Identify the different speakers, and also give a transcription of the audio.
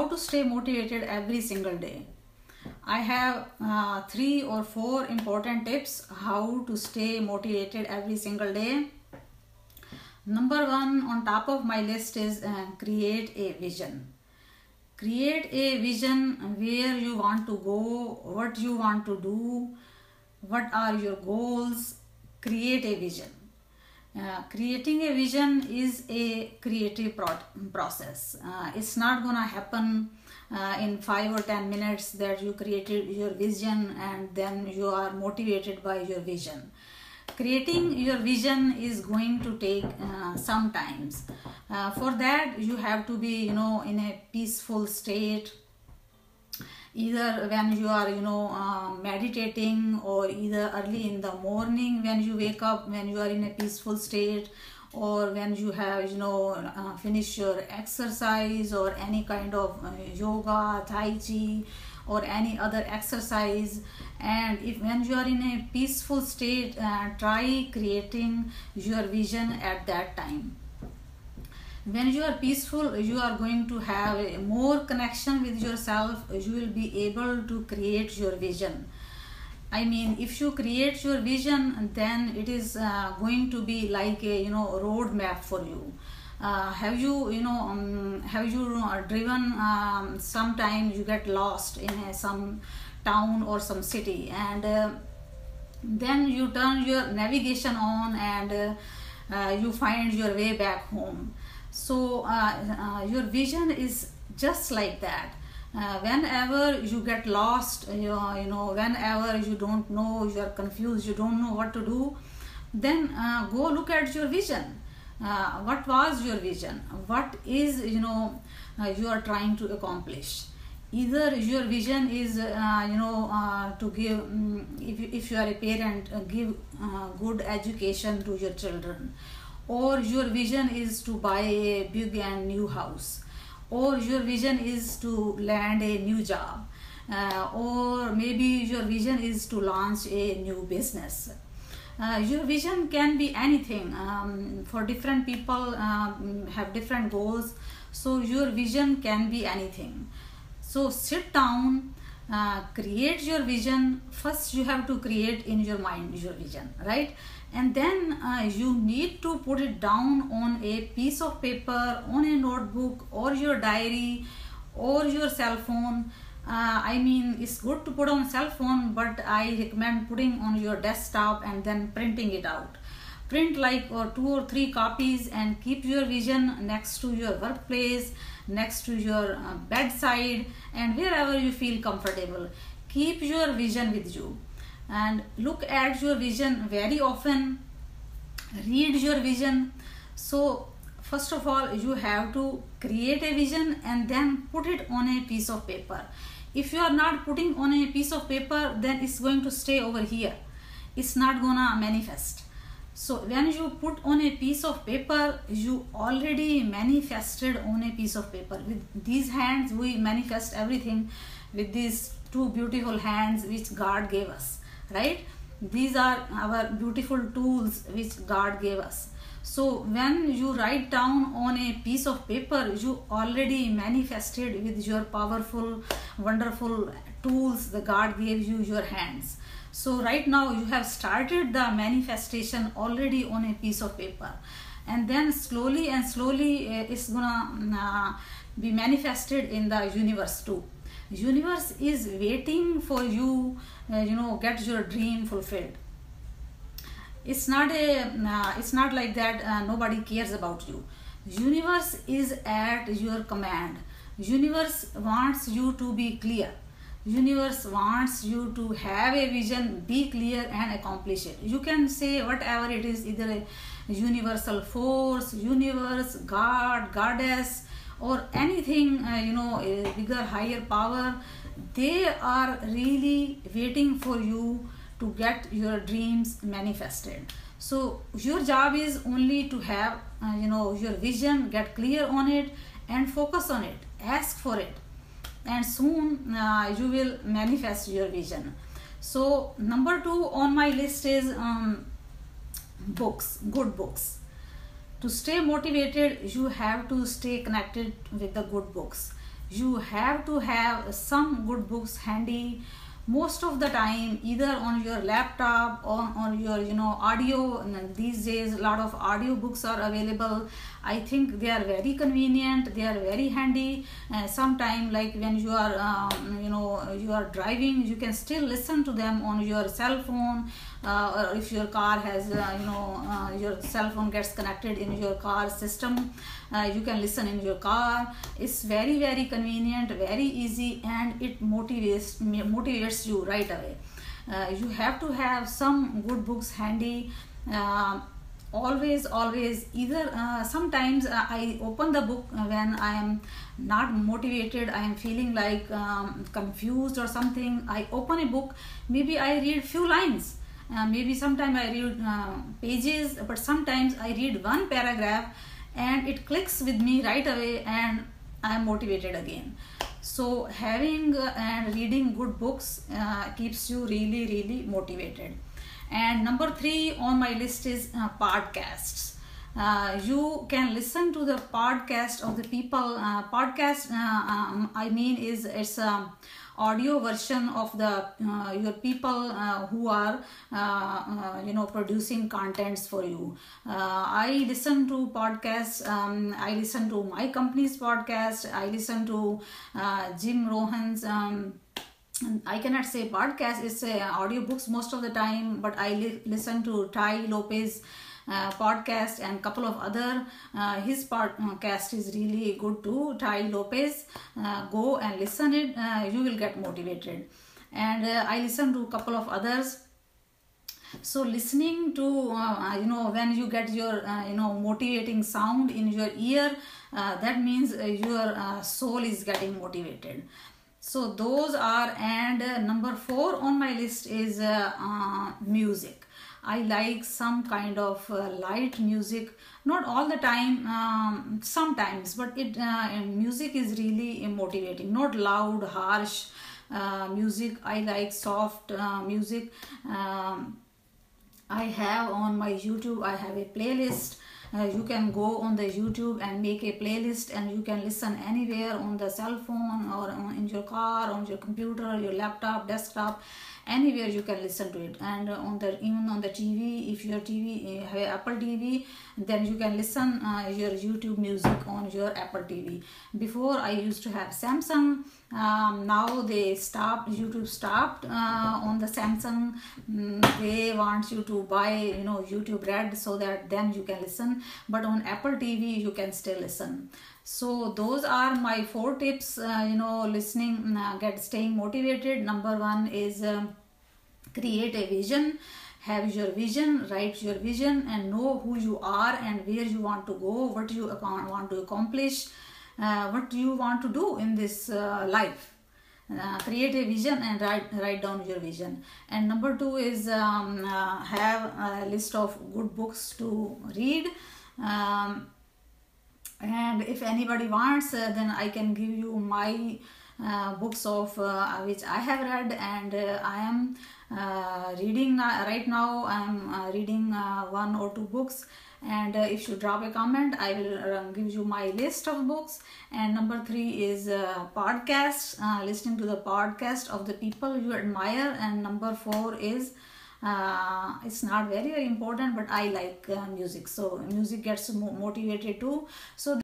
Speaker 1: How to stay motivated every single day. I have 3 or 4 important tips how to stay motivated every single day. Number 1 on top of my list is create a vision. Create a vision where you want to go, what you want to do, what are your goals. Create a vision. Creating a vision is a creative process. It's not gonna happen in 5 or 10 minutes that you created your vision and then you are motivated by your vision. Creating your vision is going to take some times. For that you have to be in a peaceful state, either when you are meditating, or either early in the morning when you wake up, when you are in a peaceful state, or when you have finish your exercise or any kind of yoga, tai chi, or any other exercise. And when you are in a peaceful state, try creating your vision at that time. When you are peaceful, you are going to have a more connection with yourself. You will be able to create your vision. I mean, if you create your vision, then it is going to be like a road map for you. Have you driven? Sometimes you get lost in some town or some city, and then you turn your navigation on and you find your way back home. So your vision is just like that. Whenever you get lost, whenever you don't know, you are confused, you don't know what to do, then go look at your vision. What was your vision? What is you are trying to accomplish? Either your vision is to give, if you are a parent, give good education to your children, or your vision is to buy a big and new house, or your vision is to land a new job, or maybe your vision is to launch a new business. Your vision can be anything. For different people have different goals, so your vision can be anything. So sit down, create your vision. First you have to create in your mind your vision, right? And then you need to put it down on a piece of paper, on a notebook, or your diary, or your cell phone. I mean, it's good to put on cell phone, but I recommend putting on your desktop and then printing it out. Print like 2 or 3 copies and keep your vision next to your workplace, next to your bedside, and wherever you feel comfortable. Keep your vision with you and look at your vision very often. Read your vision. So first of all, you have to create a vision and then put it on a piece of paper. If you are not putting on a piece of paper, then it's going to stay over here. It's not gonna manifest. So when you put on a piece of paper, you already manifested on a piece of paper. With these hands, we manifest everything with these 2 beautiful hands which God gave us, right? These are our beautiful tools which God gave us. So when you write down on a piece of paper, you already manifested with your powerful, wonderful tools that God gave you, your hands. So right now you have started the manifestation already on a piece of paper, and then slowly and slowly it's gonna be manifested in the universe too. Universe is waiting for you, get your dream fulfilled. It's not like that nobody cares about you. Universe is at your command. Universe wants you to be clear. Universe wants you to have a vision, be clear and accomplish it. You can say whatever it is, either a universal force, universe, God, goddess, or anything, a bigger, higher power. They are really waiting for you to get your dreams manifested. So your job is only to have your vision, get clear on it and focus on it, ask for it, and soon you will manifest your vision. So number 2 on my list is books, good books. To stay motivated, you have to stay connected with the good books. you have to have some good books handy most of the time, either on your laptop or on your audio. And these days a lot of audio books are available. I think they are very convenient, they are very handy. Sometime like when you are you are driving, you can still listen to them on your cell phone, or if your car has your cell phone gets connected in your car system, you can listen in your car. It's very very convenient, very easy, and it motivates you right away. You have to have some good books handy. Always either sometimes I open the book when I am not motivated, I am feeling like confused or something. I open a book, maybe I read few lines, maybe sometimes I read pages, but sometimes I read one paragraph and it clicks with me right away and I am motivated again. So having and reading good books keeps you really motivated. And number 3 on my list is podcasts. You can listen to the podcast of the people. I mean it's a audio version of the your people who are producing contents for you. I listen to podcasts. I listen to my company's podcast. I listen to Jim Rohan's I cannot say podcast, it's audiobooks most of the time, but I listen to Tai Lopez podcast and couple of other. His podcast is really good too, Tai Lopez. Go and listen it, you will get motivated. And I listen to couple of others. So listening to when you get your motivating sound in your ear, that means your soul is getting motivated. So those are, and number 4 on my list is music. I like some kind of light music, not all the time, sometimes, but music is really motivating, not loud, harsh music. I like soft music. I have on my YouTube, I have a playlist. You can go on the YouTube and make a playlist, and you can listen anywhere on the cell phone or in your car, on your computer, your laptop, desktop, anywhere you can listen to it. And even on the TV, if your TV have Apple TV, then you can listen your YouTube music on your Apple TV. Before I used to have Samsung. Now YouTube stopped on the Samsung. They want you to buy YouTube Red so that then you can listen, but on Apple TV you can still listen. So those are my 4 tips, listening, staying motivated. Number 1 is create a vision. Have your vision, write your vision, and know who you are and where you want to go, what you want to accomplish, what do you want to do in this life. Create a vision and write down your vision. And number 2 is have a list of good books to read. And if anybody wants, then I can give you my books of which I have read, and I am reading right now. I am reading 1 or 2 books, and if you drop a comment, I will give you my list of books. And number 3 is podcasts, listening to the podcast of the people you admire. And number 4 is it's not very important, but I like music, so music gets motivated too. So